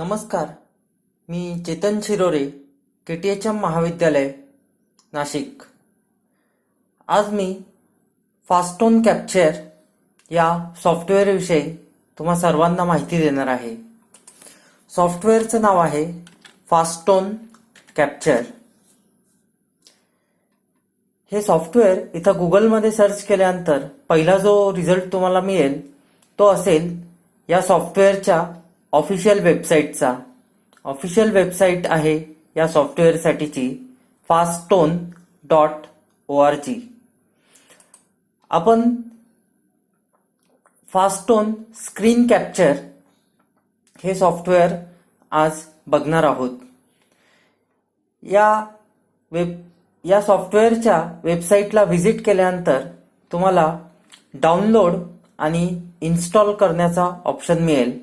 नमस्कार. मी चेतन शिरोरे, KTHM महाविद्यालय, नाशिक. आज मी फास्टोन कॅप्चर या सॉफ्टवेअरविषयी तुम्हा सर्वांना माहिती देणार आहे. सॉफ्टवेअरचं नाव आहे फास्टोन कॅप्चर. हे सॉफ्टवेअर इथं गुगलमध्ये सर्च केल्यानंतर पहिला जो रिझल्ट तुम्हाला मिळेल तो असेल या सॉफ्टवेअरच्या ऑफिशियल वेबसाईटचा. ऑफिशियल वेबसाईट आहे या सॉफ्टवेअरसाठीची fastone.org. आपण फास्टोन स्क्रीन कॅप्चर हे सॉफ्टवेअर आज बघणार आहोत. या सॉफ्टवेअरच्या वेबसाईटला व्हिजिट केल्यानंतर तुम्हाला डाउनलोड आणि इन्स्टॉल करण्याचा ऑप्शन मिळेल.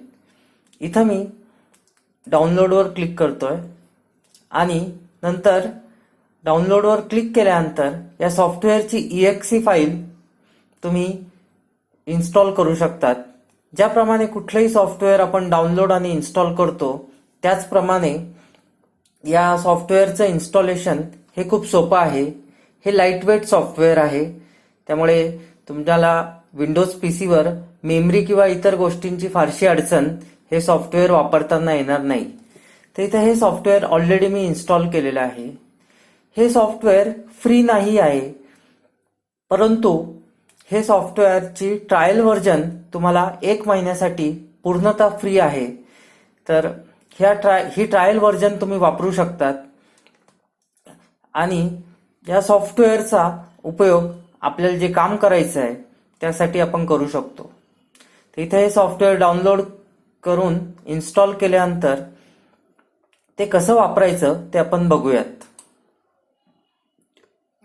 इथं मी डाउनलोडवर क्लिक करतोय आणि नंतर डाउनलोडवर क्लिक केल्यानंतर या सॉफ्टवेअरची EXE फाईल तुम्ही इन्स्टॉल करू शकतात. ज्याप्रमाणे कुठलंही सॉफ्टवेअर आपण डाउनलोड आणि इन्स्टॉल करतो त्याचप्रमाणे या सॉफ्टवेअरचं इन्स्टॉलेशन हे खूप सोपं आहे. हे लाईटवेट सॉफ्टवेअर आहे, त्यामुळे तुम्हाला विंडोज पीसीवर मेमरी किंवा इतर गोष्टींची फारशी अडचण हे सॉफ्टवेअर वापरताना येणार नाही. तर इथे हे सॉफ्टवेअर ऑलरेडी मी इन्स्टॉल केलेलं आहे. हे सॉफ्टवेअर फ्री नाही आहे, परंतु हे सॉफ्टवेअरची ट्रायल व्हर्जन तुम्हाला 1 महिन्यासाठी पूर्णतः फ्री आहे. तर ही ट्रायल व्हर्जन तुम्ही वापरू शकतात आणि या सॉफ्टवेअरचा उपयोग आपल्याला जे काम करायचं आहे त्यासाठी आपण करू शकतो. तर इथे हे सॉफ्टवेअर डाउनलोड करून इन्स्टॉल केल्यानंतर ते कसं वापरायचं ते आपण बघूयात.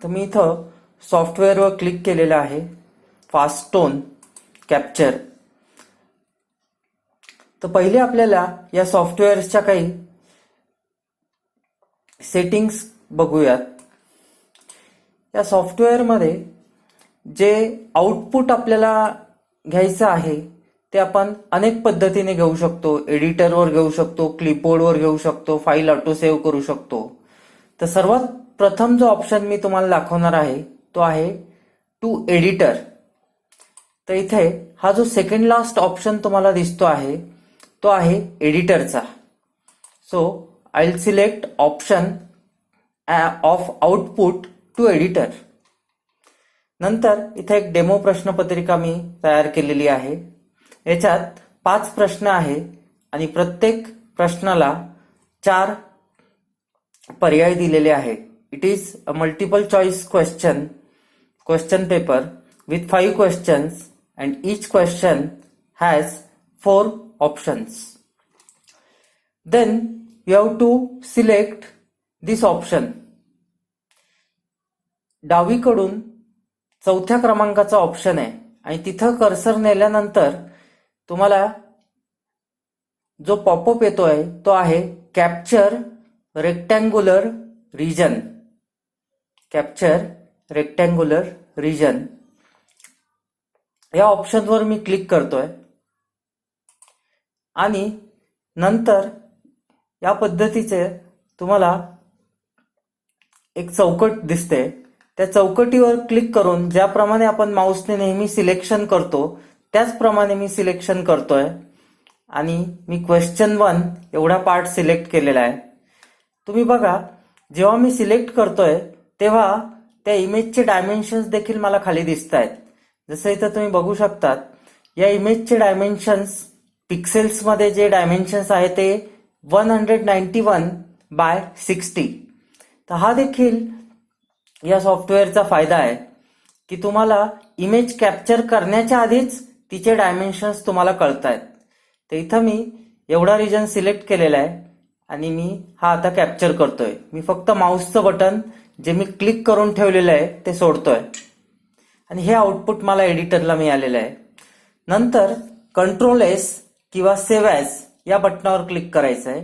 तर मी इथं सॉफ्टवेअरवर क्लिक केलेलं आहे, फास्टोन कॅप्चर. तर पहिले आपल्याला या सॉफ्टवेअरच्या काही सेटिंग्स बघूयात. या सॉफ्टवेअरमध्ये जे आउटपुट आपल्याला घ्यायचं आहे ते आपण अनेक पद्धतीने घेऊ शकतो. एडिटरवर घेऊ शकतो, क्लिपबोर्डवर घेऊ शकतो, फाईल ऑटो सेव्ह करू शकतो. तर सर्वात प्रथम जो ऑप्शन मी तुम्हाला दाखवणार आहे तो आहे टू एडिटर. तर इथे हा जो सेकंड लास्ट ऑप्शन तुम्हाला दिसतो आहे तो आहे एडिटरचा. So I will select option of output to editor. नंतर इथे एक डेमो प्रश्नपत्रिका मी तयार केलेली आहे. याच्यात 5 प्रश्न आहे आणि प्रत्येक प्रश्नाला 4 पर्याय दिलेले आहेत. It is a multiple choice question paper with 5 questions and each question has 4 options. Then you have to select this option. डावीकडून 4थ्या क्रमांकाचा ऑप्शन आहे आणि तिथं कर्सर नेल्यानंतर तुम्हाला जो पॉपअप येतोय तो आहे capture rectangular region. Capture rectangular region या ऑप्शनवर मी क्लिक करतोय आणि नंतर या पद्धतीचे तुम्हाला एक चौकट दिसते. त्या चौकटीवर क्लिक करून ज्याप्रमाणे आपण माऊसने नेहमी सिलेक्शन करतो त्याचप्रमाणे मी सिलेक्शन करतोय आणि मी क्वेश्चन 1 एवढा पार्ट सिलेक्ट केलेला आहे. तुम्ही बघा, जेव्हा मी सिलेक्ट करतोय तेव्हा त्या इमेजचे डायमेन्शन्स देखील मला खाली दिसत आहेत. जसं इथं तुम्ही बघू शकतात, या इमेजचे डायमेन्शन्स पिक्सेल्समध्ये जे डायमेन्शन्स आहे ते 191/60. तर हा देखील या सॉफ्टवेअरचा फायदा आहे की तुम्हाला इमेज कॅप्चर करण्याच्या आधीच तिचे डायमेन्शन्स तुम्हाला कळतायत. तर इथं मी एवढा रिजन सिलेक्ट केलेला आहे आणि मी हा आता कॅप्चर करतोय. मी फक्त माऊसचं बटन जे मी क्लिक करून ठेवलेलं आहे ते सोडतोय आणि हे आउटपुट मला एडिटरला मिळालेलं आहे. नंतर कंट्रोल S किंवा सेव्ह ॲज या बटनावर क्लिक करायचं आहे.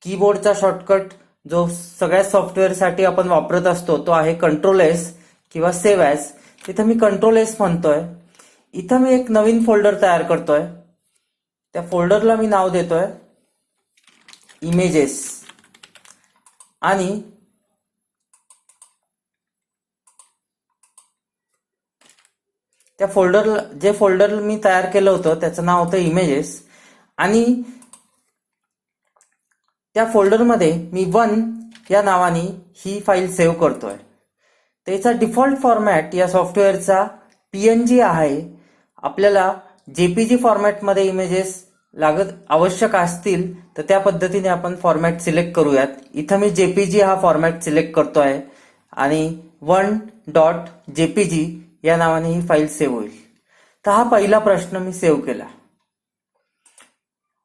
कीबोर्डचा शॉर्टकट जो सगळ्या सॉफ्टवेअरसाठी आपण वापरत असतो तो आहे कंट्रोल S किंवा सेव्ह ॲज. तिथं मी कंट्रोल S म्हणतोय. इथं मी एक नवीन फोल्डर तयार करतोय. त्या फोल्डरला मी नाव देतोय इमेजेस आणि त्या जे फोल्डर मी तयार केलं होतं त्याचं नाव होतं इमेजेस आणि त्या फोल्डरमध्ये मी 1 या नावाने ही फाईल सेव्ह करतोय. त्याचा डिफॉल्ट फॉर्मॅट या सॉफ्टवेअरचा PNG आहे. आपल्याला JPG फॉर्मॅटमध्ये इमेजेस आवश्यक असतील तर त्या पद्धतीने आपण फॉर्मॅट सिलेक्ट करूयात. इथं मी JPG हा फॉर्मॅट सिलेक्ट करतोय आणि 1.jpg या नावाने ही फाईल सेव्ह होईल. तर हा पहिला प्रश्न मी सेव्ह केला.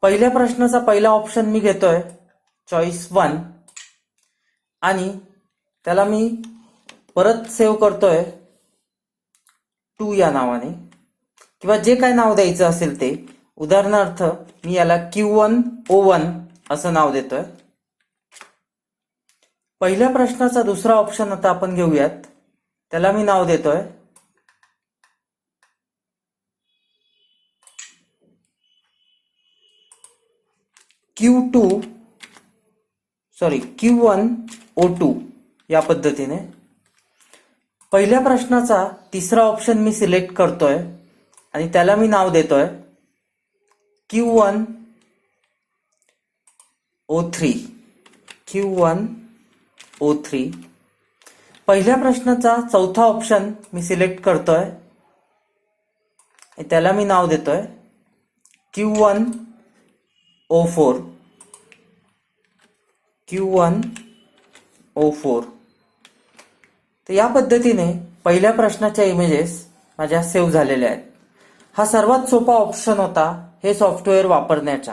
पहिल्या प्रश्नाचा पहिला ऑप्शन मी घेतोय चॉईस 1 आणि त्याला मी परत सेव्ह करतोय 2 या नावाने किंवा जे काय नाव द्यायचं असेल ते. उदाहरणार्थ मी याला Q1O1 असं नाव देतोय. पहिल्या प्रश्नाचा दुसरा ऑप्शन आता आपण घेऊयात. त्याला मी नाव देतोय Q1O2 या पद्धतीने. पहिल्या प्रश्नाचा तिसरा ऑप्शन मी सिलेक्ट करतोय आणि त्याला मी नाव देतोय Q1O3. पहिल्या प्रश्नाचा चौथा ऑप्शन मी सिलेक्ट करतोय आणि त्याला मी नाव देतोय Q1O4. तर या पद्धतीने पहिल्या प्रश्नाच्या इमेजेस माझ्या सेव्ह झालेल्या आहेत. हा सर्वात सोपा ऑप्शन होता हे सॉफ्टवेअर वापरण्याचा.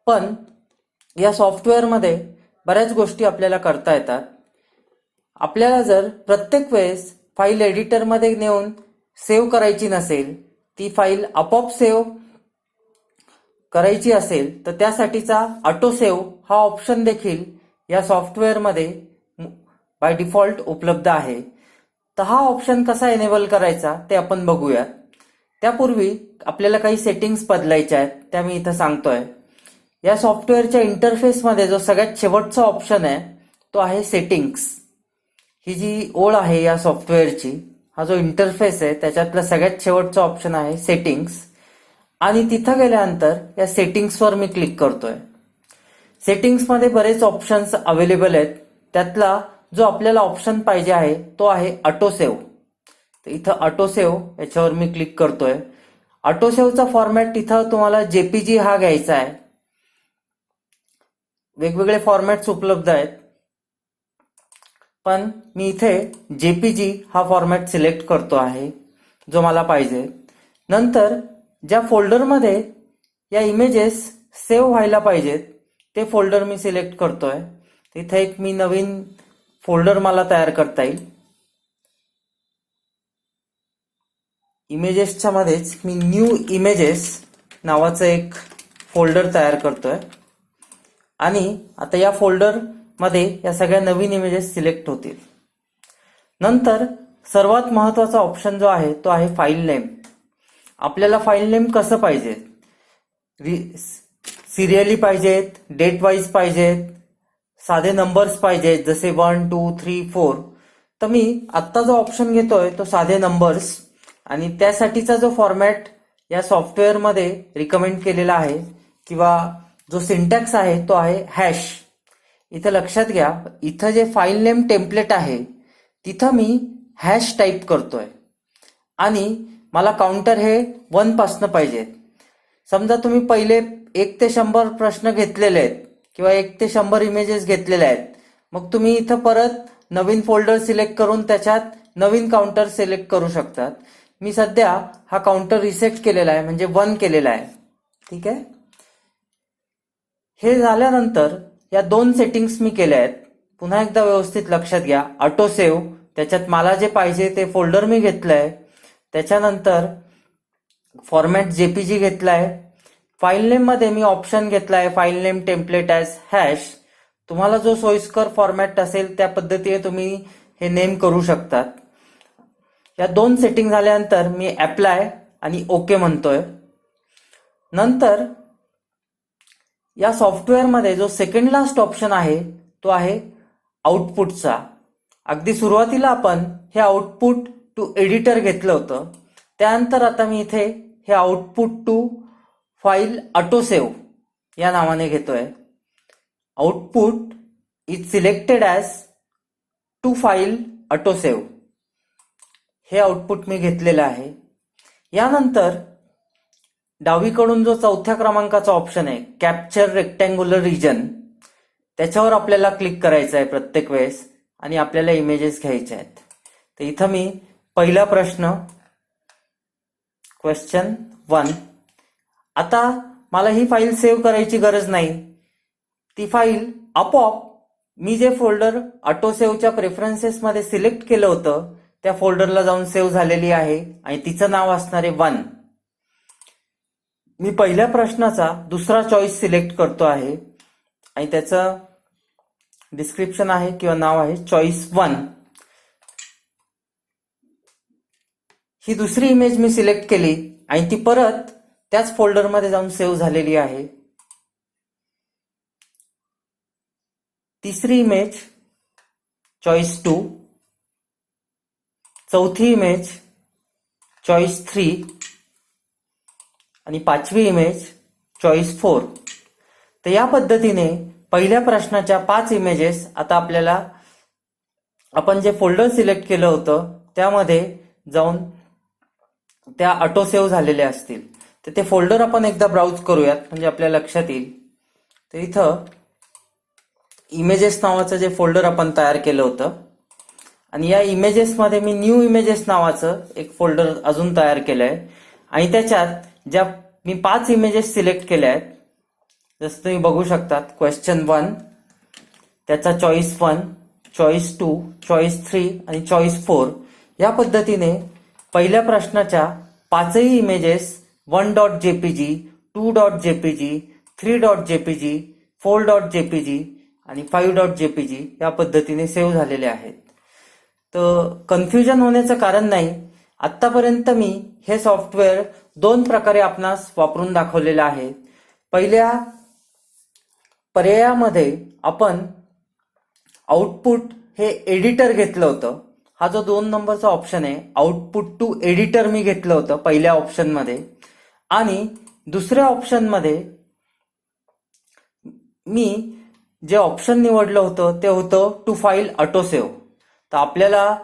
पण या सॉफ्टवेअरमध्ये बऱ्याच गोष्टी आपल्याला करता येतात. आपल्याला जर प्रत्येक वेळेस फाईल एडिटरमध्ये नेऊन सेव्ह करायची नसेल, ती फाईल आपोआप सेव्ह करायची असेल तर त्यासाठीचा ऑटो सेव्ह हा ऑप्शन देखील या सॉफ्टवेअरमध्ये बाय डिफॉल्ट उपलब्ध आहे. तर हा ऑप्शन कसा एनेबल करायचा ते आपण बघूया. त्यापूर्वी आपल्याला काही सेटिंग्स बदलायच्या आहेत, त्या मी इथं सांगतोय. या सॉफ्टवेअरच्या इंटरफेसमध्ये जो सगळ्यात शेवटचा ऑप्शन आहे तो आहे सेटिंग्स. ही जी ओळ आहे या सॉफ्टवेअरची, हा जो इंटरफेस आहे त्याच्यातला सगळ्यात शेवटचा ऑप्शन आहे सेटिंग्स. आणि तिथं गेल्यानंतर या सेटिंग्सवर मी क्लिक करतोय. सेटिंग्समध्ये बरेच ऑप्शन्स अवेलेबल आहेत. त्यातला जो आपल्याला ऑप्शन पाहिजे आहे तो आहे ऑटो सेव्ह. तर इथं ऑटो सेव्ह याच्यावर मी क्लिक करतोय. ऑटो सेव्हचा फॉर्मॅट इथं तुम्हाला JPG हा घ्यायचा आहे. वेगवेगळे फॉर्मॅट्स उपलब्ध आहेत, पण मी इथे JPG हा फॉर्मॅट सिलेक्ट करतो आहे जो मला पाहिजे. नंतर ज्या फोल्डरमध्ये या इमेजेस सेव्ह व्हायला पाहिजेत ते फोल्डर मी सिलेक्ट करतोय. तिथे एक मी नवीन फोल्डर मला तयार करता येईल. इमेजेसच्या मध्येच मी न्यू इमेजेस नावाचं एक फोल्डर तयार करतोय आणि आता या फोल्डरमध्ये या सगळ्या नवीन इमेजेस सिलेक्ट होतील. नंतर सर्वात महत्वाचा ऑप्शन जो आहे तो आहे फाईल नेम. आपल्याला फाईल नेम कसं पाहिजे, सिरियली पाहिजेत, डेट वाईज पाहिजेत, साधे नंबर्स पाहिजेत जसे 1 2 3 4. तर मी आत्ता जो ऑप्शन घेतोय तो साधे नंबर्स आणि त्यासाठीचा जो फॉर्मॅट या सॉफ्टवेअरमध्ये रिकमेंड केलेला आहे किंवा जो सिंटॅक्स आहे तो आहे हॅश. इथं लक्षात घ्या, इथं जे फाईल नेम टेम्पलेट आहे तिथं मी हॅश टाईप करतोय आणि मला काउंटर हे 1 पासनं पाहिजे. समजा तुम्ही पहिले 1 ते 100 प्रश्न घेतलेले आहेत किंवा 1 ते 100 इमेजेस घेतलेले आहेत, मग तुम्ही इथं परत नवीन फोल्डर सिलेक्ट करून त्याच्यात नवीन काउंटर सिलेक्ट करू शकतात. मी सध्या हा काउंटर रिसेट केलेला आहे म्हणजे 1 केलेला आहे. ठीक आहे. हे झाल्यानंतर या 2 सेटिंग्स मी केल्या आहेत. पुन्हा एकदा व्यवस्थित लक्षात घ्या. ऑटो सेव्ह, त्याच्यात मला जे पाहिजे ते फोल्डर मी घेतलंय. त्याच्यानंतर फॉर्मॅट JPG घेतलाय. फाईल नेम मध्ये मी ऑप्शन घेतलाय file name template as hash. तुम्हाला जो सोयीस्कर फॉर्मॅट असेल त्या पद्धतीने तुम्ही हे नेम करू शकतात. या 2 सेटिंग झाल्यानंतर मी अप्लाय आणि ओके म्हणतोय. नंतर या सॉफ्टवेअरमध्ये जो सेकंड लास्ट ऑप्शन आहे तो आहे आउटपुटचा. अगदी सुरुवातीला आपण हे आउटपुट टू एडिटर घेतलं होतं. त्यानंतर आता मी इथे हे आउटपुट टू फाईल ऑटोसेव्ह या नावाने घेतोय. Output is selected as to file autosave हे आउटपुट मी घेतलेलं आहे. यानंतर डावीकडून जो चौथ्या क्रमांकाचा ऑप्शन आहे कॅप्चर रेक्टँग्युलर रिजन, त्याच्यावर आपल्याला क्लिक करायचं आहे प्रत्येक वेळेस आणि आपल्याला इमेजेस घ्यायचे आहेत. तर इथं मी पहिला प्रश्न क्वेश्चन 1. आता मला ही फाईल सेव्ह करायची गरज नाही. ती फाईल आपोआप मी जे फोल्डर ऑटोसेव्हच्या प्रेफरन्सेसमध्ये सिलेक्ट केलं होतं त्या फोल्डरला जाऊन सेव्ह झालेली आहे आणि तिचं नाव असणार आहे 1. मी पहिल्या प्रश्नाचा दुसरा चॉईस सिलेक्ट करतो आहे आणि त्याचं डिस्क्रिप्शन आहे किंवा नाव आहे चॉईस 1. ही दुसरी इमेज मी सिलेक्ट केली आणि ती परत त्याच फोल्डरमध्ये जाऊन सेव्ह झालेली आहे. तिसरी इमेज चॉईस 2, चौथी इमेज चॉईस 3 आणि पाचवी इमेज चॉईस 4. तर या पद्धतीने पहिल्या प्रश्नाच्या 5 इमेजेस आता आपल्याला आपण जे फोल्डर सिलेक्ट केलं होतं त्यामध्ये जाऊन त्या ऑटोसेव्ह झालेल्या असतील. तर ते फोल्डर आपण एकदा ब्राउज करूयात म्हणजे आपल्या लक्षात येईल. तर इथं इमेजेस नावाचं जे फोल्डर आपण तयार केलं होतं आणि या इमेजेसमध्ये मी न्यू इमेजेस नावाचं एक फोल्डर अजून तयार केलं आहे आणि त्याच्यात ज्या मी 5 इमेजेस सिलेक्ट केल्या आहेत जसं तुम्ही बघू शकतात क्वेश्चन 1 त्याचा चॉईस 1, चॉईस 2, चॉईस 3 आणि चॉईस 4 या पद्धतीने पहिल्या प्रश्नाच्या 5ही images 1.jpg, 2.jpg, 3.jpg, 4.jpg आणि 5.jpg या पद्धतीने सेव्ह झालेले आहेत. तर कन्फ्युजन होण्याचं कारण नाही. आत्तापर्यंत मी हे सॉफ्टवेअर 2 प्रकारे आपणास वापरून दाखवलेलं आहे. पहिल्या पर्यायामध्ये आपण आउटपुट हे एडिटर घेतलं होतं. हा जो 2 नंबरचा ऑप्शन आहे आउटपुट टू एडिटर मी घेतलं होतं पहिल्या ऑप्शनमध्ये आणि दुसऱ्या ऑप्शनमध्ये मी जे ऑप्शन निवडलं होतं ते होतं टू फाईल ऑटोसेव्ह. तर आपल्याला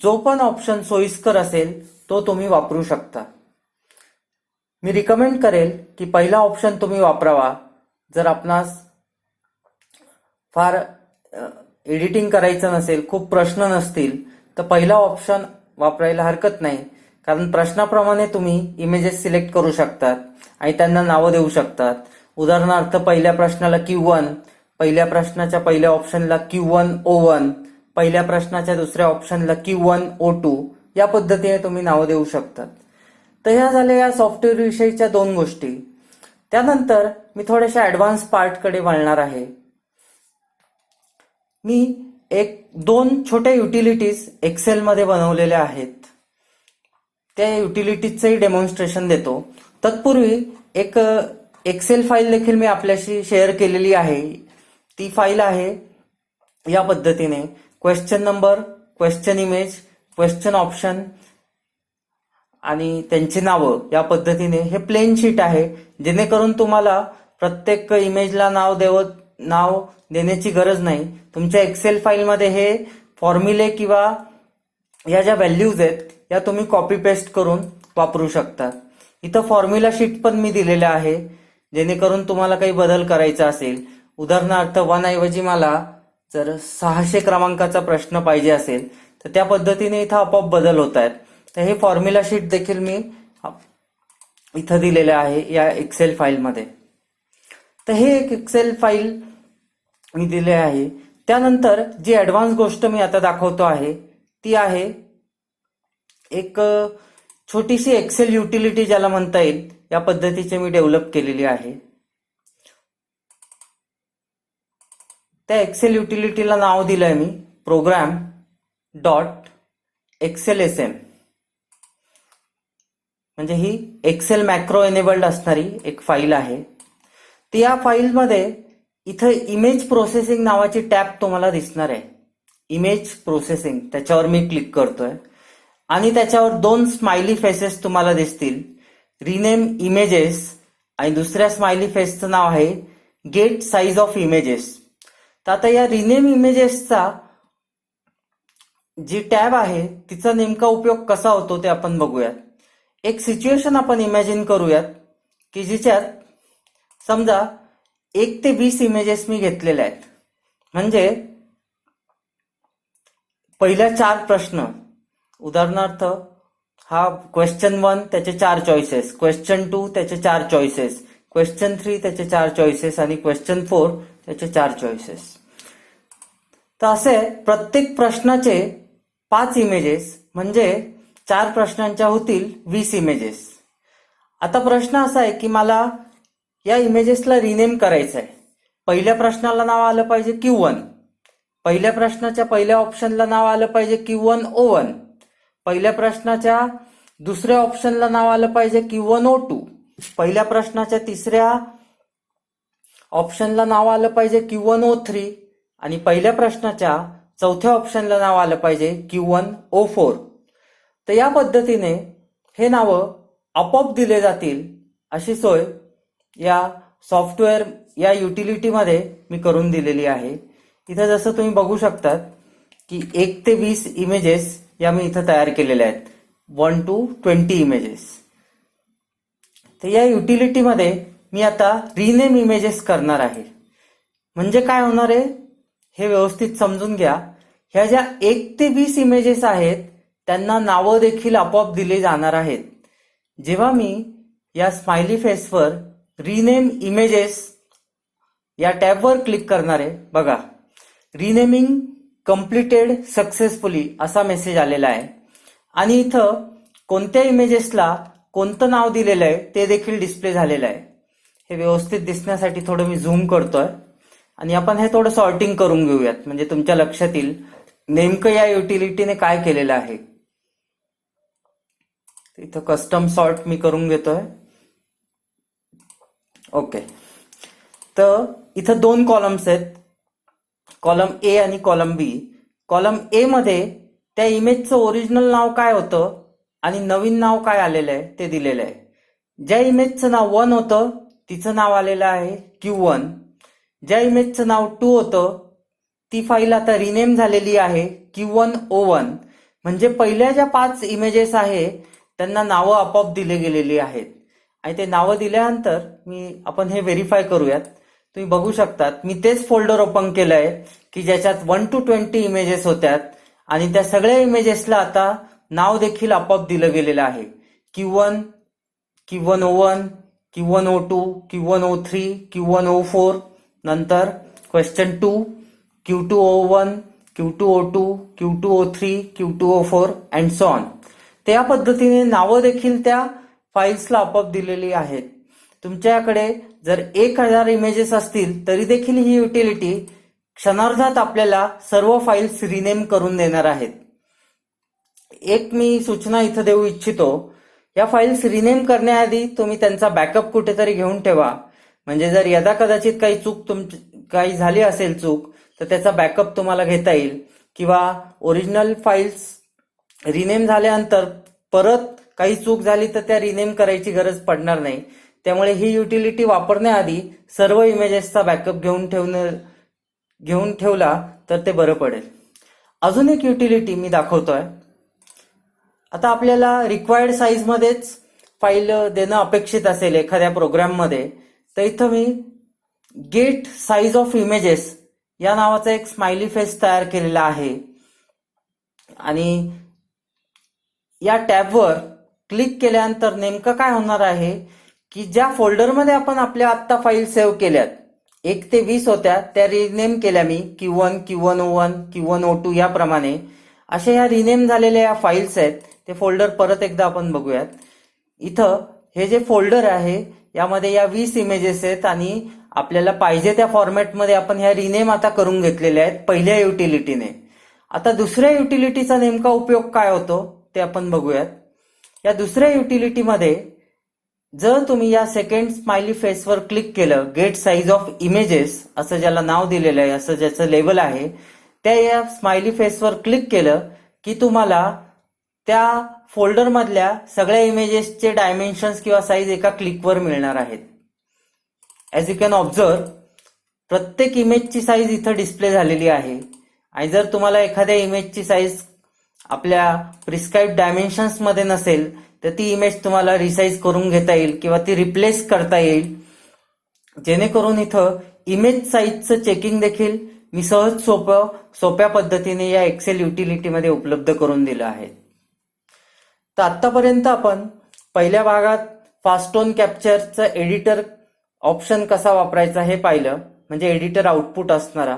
जो पण ऑप्शन सोयीस्कर असेल तो तुम्ही वापरू शकता. मी रिकमेंड करेल की पहिला ऑप्शन तुम्ही वापरावा. जर आपणास फार एडिटिंग करायचं नसेल, खूप प्रश्न नसतील तर पहिला ऑप्शन वापरायला हरकत नाही. कारण प्रश्नाप्रमाणे तुम्ही इमेजेस सिलेक्ट करू शकतात आणि त्यांना नावं देऊ शकतात. उदाहरणार्थ पहिल्या प्रश्नाला Q1, पहिल्या प्रश्नाच्या पहिल्या ऑप्शनला Q1O1, पहिल्या प्रश्नाच्या दुसऱ्या ऑप्शनला Q1O2 या पद्धतीने तुम्ही नावं देऊ शकतात. तर ह्या झाल्या या सॉफ्टवेअर विषयीच्या 2 गोष्टी. त्यानंतर मी थोड्याशा ऍडव्हान्स पार्टकडे वळणार आहे. मी 2 छोट्या युटिलिटीज एक्सेलमध्ये बनवलेल्या आहेत. त्या युटिलिटीजचंही डेमॉन्स्ट्रेशन देतो. तत्पूर्वी एक एक्सेल फाईल देखील मी आपल्याशी शेअर केलेली आहे. ती फाईल आहे या पद्धतीने question number, question image, question option आणि त्यांची नावं या पद्धतीने हे प्लेन शीट आहे. जेणेकरून तुम्हाला प्रत्येक इमेजला नाव देण्याची गरज नाही. तुमच्या एक्सेल फाईलमध्ये हे फॉर्म्युले किंवा या ज्या व्हॅल्यूज आहेत या तुम्ही कॉपी पेस्ट करून वापरू शकता. इथं फॉर्म्युला शीट पण मी दिलेलं आहे जेणेकरून तुम्हाला काही बदल करायचा असेल. उदाहरणार्थ 1 ऐवजी मला जर 600 क्रमांकाचा प्रश्न पाहिजे असेल तर त्या पद्धतीने इथं आपोआप बदल होत आहेत. तर हे फॉर्म्युला शीट देखील मी इथं दिलेलं आहे या एक्सेल फाईलमध्ये. तर हे एक एक्सेल फाईल मी दिले आहे. त्यानंतर जी ऍडव्हान्स गोष्ट मी आता दाखवतो आहे ती आहे एक छोटीशी एक्सेल युटिलिटी ज्याला म्हणता येईल या पद्धतीचे मी डेव्हलप केलेली आहे. त्या एक्सेल युटिलिटीला नाव दिलंय मी प्रोग्राम डॉट XLSM. म्हणजे ही एक्सेल मॅक्रो एनेबल्ड असणारी एक फाईल आहे. तर या फाईलमध्ये इथं इमेज प्रोसेसिंग नावाची टॅब तुम्हाला दिसणार आहे. इमेज प्रोसेसिंग, त्याच्यावर मी क्लिक करतोय आणि त्याच्यावर 2 स्माइली फेसेस तुम्हाला दिसतील. रिनेम इमेजेस आणि दुसऱ्या स्माइली फेसचं नाव आहे गेट साईज ऑफ इमेजेस. तर आता या रिनेम इमेजेसचा जी टॅब आहे तिचा नेमका उपयोग कसा होतो ते आपण बघूयात. एक सिच्युएशन आपण इमॅजिन करूयात की जिच्यात समजा 1 ते 20 इमेजेस मी घेतलेल्या आहेत. म्हणजे पहिल्या 4 प्रश्न, उदाहरणार्थ हा क्वेश्चन 1 त्याचे 4 चॉईसेस, क्वेश्चन 2 त्याचे 4 चॉईसेस, क्वेश्चन 3 त्याचे 4 चॉईसेस आणि क्वेश्चन 4 त्याचे 4 चॉईसेस. तर असे प्रत्येक प्रश्नाचे 5 इमेजेस म्हणजे 4 प्रश्नांच्या होतील 20 इमेजेस. आता प्रश्न असा आहे की मला या इमेजेसला रिनेम करायचं आहे. पहिल्या प्रश्नाला नाव आलं पाहिजे Q1, पहिल्या प्रश्नाच्या पहिल्या ऑप्शनला नाव आलं पाहिजे Q1O1, पहिल्या प्रश्नाच्या दुसऱ्या ऑप्शनला नाव आलं पाहिजे Q1O2, पहिल्या प्रश्नाच्या तिसऱ्या ऑप्शनला नाव आलं पाहिजे Q1O3 आणि पहिल्या प्रश्नाच्या चौथ्या ऑप्शनला नाव आलं पाहिजे Q1O4. तर या पद्धतीने हे नावं आपोआप दिले जातील अशी सोय या सॉफ्टवेअर या युटिलिटीमध्ये मी करून दिलेली आहे. इथं जसं तुम्ही बघू शकतात की 1 ते 20 इमेजेस या मी इथं तयार केलेल्या आहेत, 1 to 20 इमेजेस. तर या युटिलिटीमध्ये मी आता रिनेम इमेजेस करणार आहे. म्हणजे काय होणार आहे हे व्यवस्थित समजून घ्या. ह्या ज्या 1 ते 20 इमेजेस आहेत त्यांना नावं देखील आपोआप दिली जाणार आहेत. जेव्हा मी या स्माइली फेसवर रिनेम इमेजेस या टॅबवर क्लिक करणार आहे, बघा रिनेमिंग कम्प्लिटेड सक्सेसफुली असा मेसेज आलेला आहे आणि इथं कोणत्या इमेजेसला कोणतं नाव दिलेलं आहे ते देखील डिस्प्ले झालेलं आहे. हे व्यवस्थित दिसण्यासाठी थोडं मी झूम करतोय आणि आपण हे थोडं सॉर्टिंग करून घेऊयात म्हणजे तुमच्या लक्षात येईल नेमकं या युटिलिटीने काय केलेलं आहे. इथं कस्टम सॉर्ट मी करून घेतोय. ओके, तर इथं 2 कॉलम्स आहेत, कॉलम ए आणि कॉलम बी. कॉलम ए मध्ये त्या इमेजचं ओरिजिनल नाव काय होतं आणि नवीन नाव काय आलेलं आहे ते दिलेलं आहे. ज्या इमेजचं नाव 1 होतं तिचं नाव आलेलं आहे Q1. ज्या इमेजचं नाव 2 होतं ती फाईल आता रिनेम झालेली आहे Q1O1. म्हणजे पहिल्या ज्या 5 इमेजेस आहे त्यांना नावं आपोआप दिले गेलेली आहेत आणि ते नावं दिल्यानंतर आपण हे व्हेरीफाय करूयात. तुम्ही बघू शकतात मी तेच फोल्डर ओपन केलंय की ज्याच्यात 1 to 20 इमेजेस होत्यात आणि त्या सगळ्या इमेजेसला आता नाव देखील आपोआप दिलं गेलेलं आहे. Q1, Q1O1, Q1O2, Q1O3, Q1O4, नंतर question 2, Q2O1, Q2O2, Q2O3, Q2O4 and so on. त्या पद्धतीने नावं देखील त्या फाईल्सला आपोआप दिलेली आहेत. तुमच्याकडे जर 1000 इमेजेस असतील तरी देखील ही युटिलिटी क्षणार्धात आपल्याला सर्व फाईल्स रिनेम करून देणार आहेत. एक मी सूचना इथं देऊ इच्छितो, या फाईल्स रिनेम करण्याआधी तुम्ही त्यांचा बॅकअप कुठेतरी घेऊन ठेवा. म्हणजे जर यदा कदाचित काही झाली असेल चूक तर त्याचा बॅकअप तुम्हाला घेता येईल किंवा ओरिजिनल फाईल्स रिनेम झाल्यानंतर परत काही चूक झाली तर त्या रिनेम करायची गरज पडणार नाही. त्यामुळे ही युटिलिटी वापरण्याआधी सर्व इमेजेसचा बॅकअप घेऊन ठेवला तर ते बरं पडेल. अजून एक युटिलिटी मी दाखवतोय. आता आपल्याला रिक्वायर्ड साईज मध्येच फाईल देणं अपेक्षित असेल एखाद्या प्रोग्राममध्ये, तर इथं मी गेट साईज ऑफ इमेजेस या नावाचा एक स्माइली फेस तयार केलेला आहे आणि या टॅबवर क्लिक केल्यानंतर नेमकं काय होणार आहे की ज्या फोल्डरमध्ये आपण आपल्या आत्ता फाईल सेव्ह केल्यात 1 ते 20 होत्या त्या रिनेम केल्या मी Q1, Q1O1, Q1O2 याप्रमाणे. अशा या रिनेम झालेल्या या फाईल्स आहेत. ते फोल्डर परत एकदा आपण बघूयात. इथं हे जे फोल्डर आहे यामध्ये या 20 इमेजेस आहेत आणि आपल्याला पाहिजे त्या फॉर्मॅटमध्ये आपण ह्या रिनेम आता करून घेतलेल्या आहेत पहिल्या युटिलिटीने. आता दुसऱ्या युटिलिटीचा नेमका उपयोग काय होतो ते आपण बघूयात. या दुसऱ्या युटिलिटीमध्ये जर तुम्ही या सेकंड स्माइली फेसवर क्लिक केलं, गेट साईज ऑफ इमेजेस असं ज्याला नाव दिलेलं आहे, असं ज्याचं लेबल आहे, त्या या स्माइली फेसवर क्लिक केलं की तुम्हाला त्या फोल्डर मधल्या सगळ्या इमेजेसचे डायमेन्शन्स किंवा साईज एका क्लिकवर मिळणार आहेत. ॲज यू कॅन ऑब्झर्व, प्रत्येक इमेजची साईज इथं डिस्प्ले झालेली आहे. आणि जर तुम्हाला एखाद्या इमेजची साईज आपल्या प्रिस्क्राईब डायमेन्शन्स मध्ये नसेल तर ती इमेज तुम्हाला रिसाईज करून घेता येईल किंवा ती रिप्लेस करता येईल, जेणेकरून इथं इमेज साईजचं चेकिंग देखील मी सहज सोप्या पद्धतीने या एक्सेल युटिलिटीमध्ये उपलब्ध करून दिलं आहे. तर आतापर्यंत आपण पहिल्या भागात फास्टोन कॅप्चरचं एडिटर ऑप्शन कसा वापरायचा हे पाहिलं, म्हणजे एडिटर आउटपुट असणारा.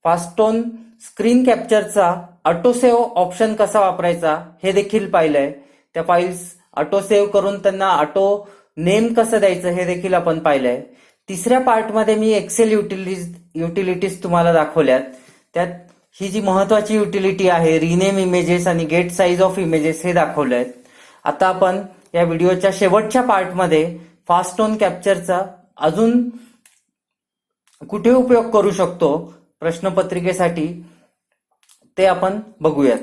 फास्टोन स्क्रीन कॅप्चरचा ऑटोसेव्ह ऑप्शन कसा वापरायचा हे देखील पाहिलंय. त्या फाईल्स ऑटोसेव्ह करून त्यांना ऑटो नेम कसं द्यायचं हे देखील आपण पाहिलंय. तिसऱ्या पार्टमध्ये मी एक्सेल युटिलिटीज तुम्हाला दाखवल्यात. त्यात ही जी महत्वाची युटिलिटी आहे, रिनेम इमेजेस आणि गेट साईज ऑफ इमेजेस, हे दाखवलंय. आता आपण या व्हिडिओच्या शेवटच्या पार्टमध्ये फास्टोन कॅप्चरचा अजून कुठे उपयोग करू शकतो प्रश्नपत्रिकेसाठी ते आपण बघूयात.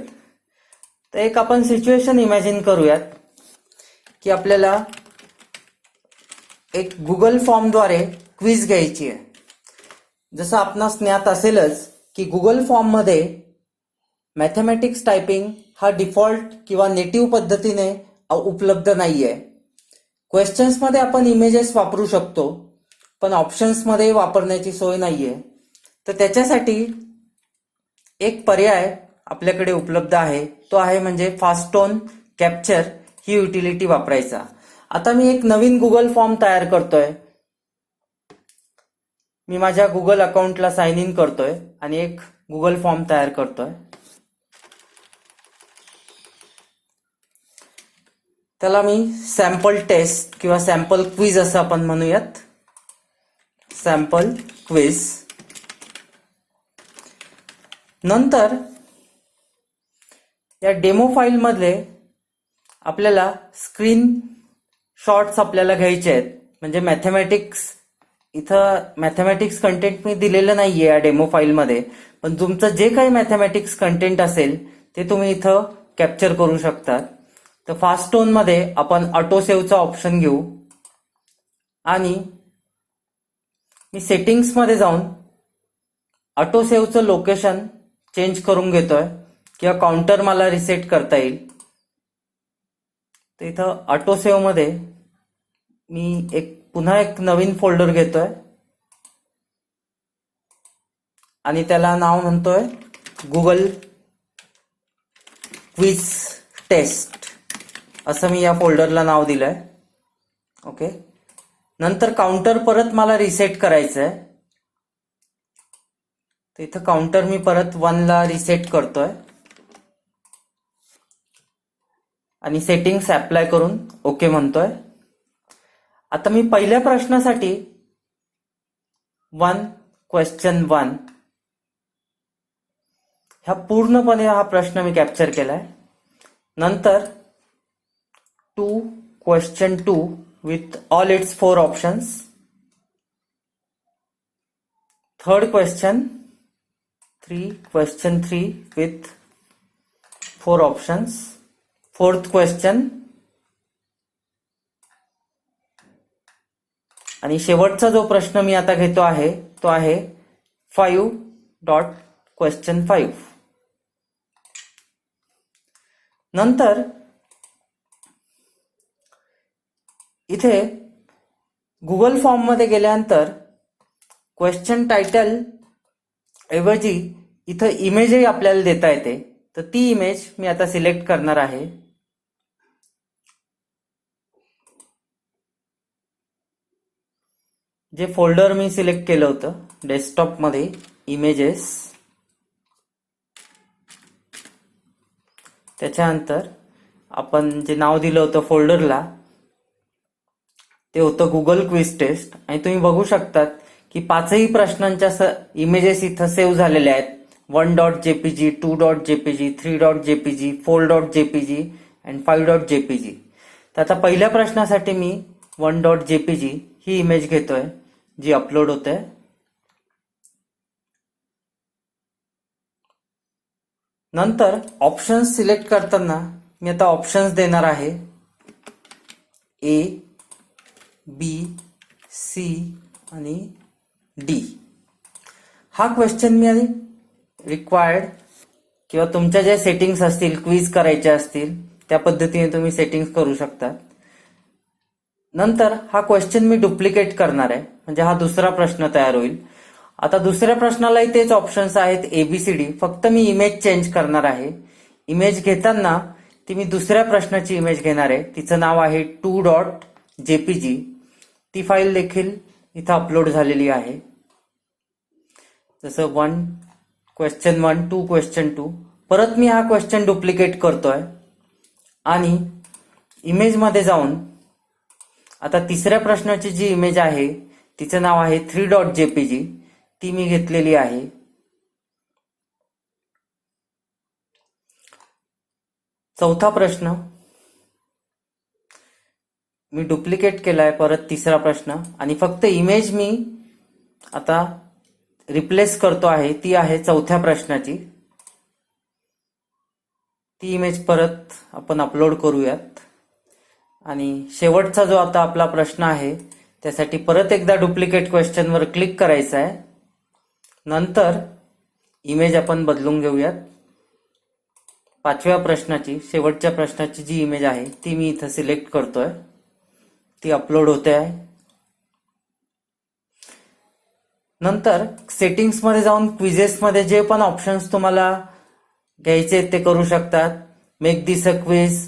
तर एक आपण सिच्युएशन इमॅजिन करूयात की आपल्याला एक गुगल फॉर्मद्वारे क्विज घ्यायची आहे. जसं आपणास ज्ञात असेलच की गुगल फॉर्ममध्ये मॅथमॅटिक्स टायपिंग हा डिफॉल्ट किंवा नेटिव्ह पद्धतीने उपलब्ध नाहीये. क्वेश्चन्समध्ये आपण इमेजेस वापरू शकतो, पण ऑप्शन्समध्ये वापरण्याची सोय नाहीये. तर त्याच्यासाठी एक पर्याय आपल्याकडे उपलब्ध आहे, तो आहे म्हणजे फास्टोन कॅप्चर ही युटिलिटी वापरायचा. आता मी एक नवीन गुगल फॉर्म तयार करतोय. मी माझ्या गुगल अकाउंटला साइन इन करतोय आणि एक गुगल फॉर्म तयार करतोय. त्याला मी सॅम्पल टेस्ट किंवा सॅम्पल क्विज असं आपण म्हणूयात. Sample quiz. नंतर या डेमो फाईल मधले आपल्याला स्क्रीन शॉट्स आपल्याला घ्यायचे आहेत. म्हणजे इथं मॅथमॅटिक्स कंटेंट मी दिलेलं नाहीये या डेमो फाईलमध्ये, पण तुमचं जे काही मॅथमॅटिक्स कंटेंट असेल ते तुम्ही इथं कॅप्चर करू शकता. तर फास्टोन मध्ये आपण ऑटोसेव्हचा ऑप्शन घेऊ आणि मी सेटिंग्स मध्ये जाऊन ऑटोसेव्हचं लोकेशन चेंज करून घेतोय किंवा काउंटर मला रिसेट करता येईल. तर इथं ऑटोसेव्ह मध्ये मी पुन्हा एक नवीन फोल्डर घेतोय आणि त्याला नाव म्हणतोय गुगल क्विज टेस्ट, असं मी या फोल्डरला नाव दिलंय. ओके. नंतर काउंटर परत मला रिसेट करायचं आहे. तर इथं काउंटर मी परत 1 ला रिसेट करतोय आणि सेटिंग्स अप्लाय करून ओके म्हणतोय. आता मी पहिल्या प्रश्नासाठी 1 ह्या पूर्णपणे हा प्रश्न मी कॅप्चर केलाय. नंतर 2 with all its 4 options. Third question 3 with 4 options. Fourth question आणि शेवटचा जो प्रश्न मी आता घेतो आहे तो आहे 5.question5. नंतर इथे गुगल फॉर्म मध्ये गेल्यानंतर क्वेश्चन टायटल ऐवजी इथं इमेजही आपल्याला देता येते. तर ती इमेज मी आता सिलेक्ट करणार आहे. जे फोल्डर मी सिलेक्ट केलं होतं डेस्कटॉप मध्ये इमेजेस, त्याच्यानंतर आपण जे नाव दिलं होतं फोल्डरला ते होतं गुगल क्विज टेस्ट. आणि तुम्ही बघू शकतात की 5ही प्रश्नांच्या इमेजेस इथं सेव्ह झालेल्या आहेत. 1.jpg, 2.jpg, 3.jpg, 4.jpg आणि 5.jpg. तर आता पहिल्या प्रश्नासाठी मी 1.jpg ही इमेज घेतोय जी अपलोड होते. नंतर ऑप्शन्स सिलेक्ट करताना मी आता ऑप्शन्स देणार आहे ए, बी, सी आणि डी. हा क्वेश्चन मी रिक्वायर्ड किंवा तुमच्या ज्या सेटिंग्स असतील, क्विज करायच्या असतील, त्या पद्धतीने तुम्ही सेटिंग्स करू शकता. नंतर हा क्वेश्चन मी डुप्लिकेट करणार आहे, म्हणजे हा दुसरा प्रश्न तयार होईल. आता दुसऱ्या प्रश्नालाही तेच ऑप्शन्स आहेत एबीसीडी, फक्त मी इमेज चेंज करणार आहे. इमेज घेताना ती मी दुसऱ्या प्रश्नाची इमेज घेणार आहे, तिचं नाव आहे 2.jpg. ती फाईल देखील इथं अपलोड झालेली आहे. जसं क्वेश्चन 1 2 क्वेश्चन 2. परत मी हा क्वेश्चन डुप्लिकेट करतोय आणि इमेजमध्ये जाऊन आता तिसऱ्या प्रश्नाची जी इमेज आहे तिचं नाव आहे 3.jpg, ती मी घेतलेली आहे. चौथा प्रश्न मी डुप्लिकेट केलाय, परत तिसरा प्रश्न, आणि फक्त इमेज मी आता रिप्लेस करतो आहे, ती आहे चौथ्या प्रश्नाची. ती इमेज परत आपण अपलोड करूयात. आणि शेवटचा जो आता आपला प्रश्न आहे त्यासाठी परत एकदा डुप्लिकेट क्वेश्चनवर क्लिक करायचं आहे. नंतर इमेज आपण बदलून घेऊयात. पाचव्या प्रश्नाची, शेवटच्या प्रश्नाची जी इमेज आहे ती मी इथं सिलेक्ट करतोय, ती अपलोड होते आहे. नंतर सेटिंग्समध्ये जाऊन क्विजेसमध्ये जे पण ऑप्शन्स तुम्हाला घ्यायचे ते करू शकतात. मेक दिस अ क्विज,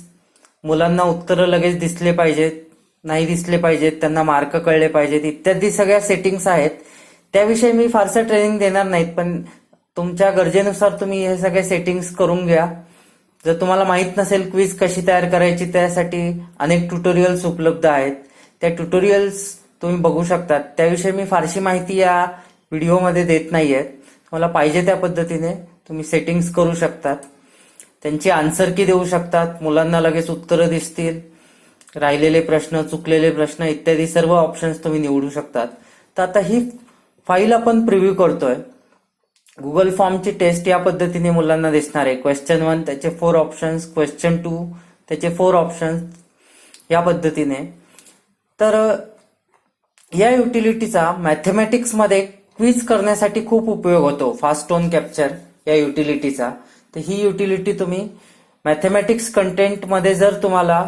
मुलांना उत्तरं लगेच दिसले पाहिजेत, नाही दिसले पाहिजेत, त्यांना मार्क कळले पाहिजेत, इत्यादी सगळ्या सेटिंग्स आहेत. त्याविषयी मी फारसं ट्रेनिंग देणार नाहीत, पण तुमच्या गरजेनुसार तुम्ही हे सगळे सेटिंग्स करून घ्या. जर तुम्हाला माहित नसेल क्विज कशी तयार करायची, त्यासाठी अनेक ट्युटोरियल्स उपलब्ध आहेत. त्या ट्युटोरियल्स तुम्ही बघू शकतात. त्याविषयी मी फारशी माहिती या व्हिडिओमध्ये देत नाहीये. तुम्हाला पाहिजे त्या पद्धतीने तुम्ही सेटिंग्स करू शकतात. त्यांची आन्सर की देऊ शकतात, मुलांना लगेच उत्तरं दिसतील, राहिलेले प्रश्न, चुकलेले प्रश्न इत्यादी सर्व ऑप्शन्स तुम्ही निवडू शकतात. तर आता ही फाईल आपण प्रिव्ह्यू करतोय. गुगल फॉर्मची टेस्ट या पद्धतीने मुलांना दिसणार आहे. क्वेश्चन 1 त्याचे 4 ऑप्शन्स, क्वेश्चन 2 त्याचे 4 ऑप्शन्स, या पद्धतीने. तर या युटिलिटीचा मॅथमॅटिक्समध्ये क्विज करण्यासाठी खूप उपयोग होतो, फास्ट टोन कॅप्चर या युटिलिटीचा. तर ही युटिलिटी तुम्ही मॅथमॅटिक्स कंटेंटमध्ये जर तुम्हाला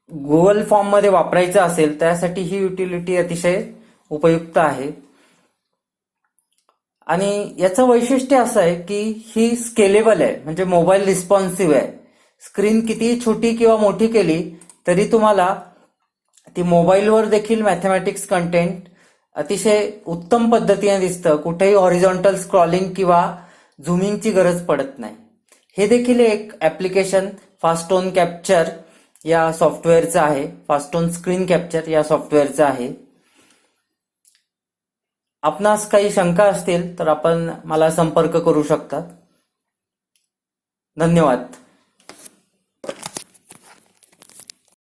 गुगल फॉर्म मध्ये वापरायचं असेल, त्यासाठी ही युटिलिटी अतिशय उपयुक्त आहे. आणि याचं वैशिष्ट्य असं आहे की ही स्केलेबल आहे, म्हणजे मोबाईल रिस्पॉन्सिव्ह आहे. स्क्रीन किती छोटी किंवा मोठी केली तरी तुम्हाला ती मोबाईलवर देखील मॅथमॅटिक्स कंटेंट अतिशय उत्तम पद्धतीने दिसतं. कुठेही हॉरिझॉन्टल स्क्रॉलिंग किंवा झुमिंगची गरज पडत नाही. हे देखील एक ऍप्लिकेशन फास्ट टोन कॅप्चर या सॉफ्टवेअरचं आहे, फास्ट टोन स्क्रीन कॅप्चर या सॉफ्टवेअरचं आहे. आपणास काही शंका असतील तर आपण मला संपर्क करू शकता. धन्यवाद.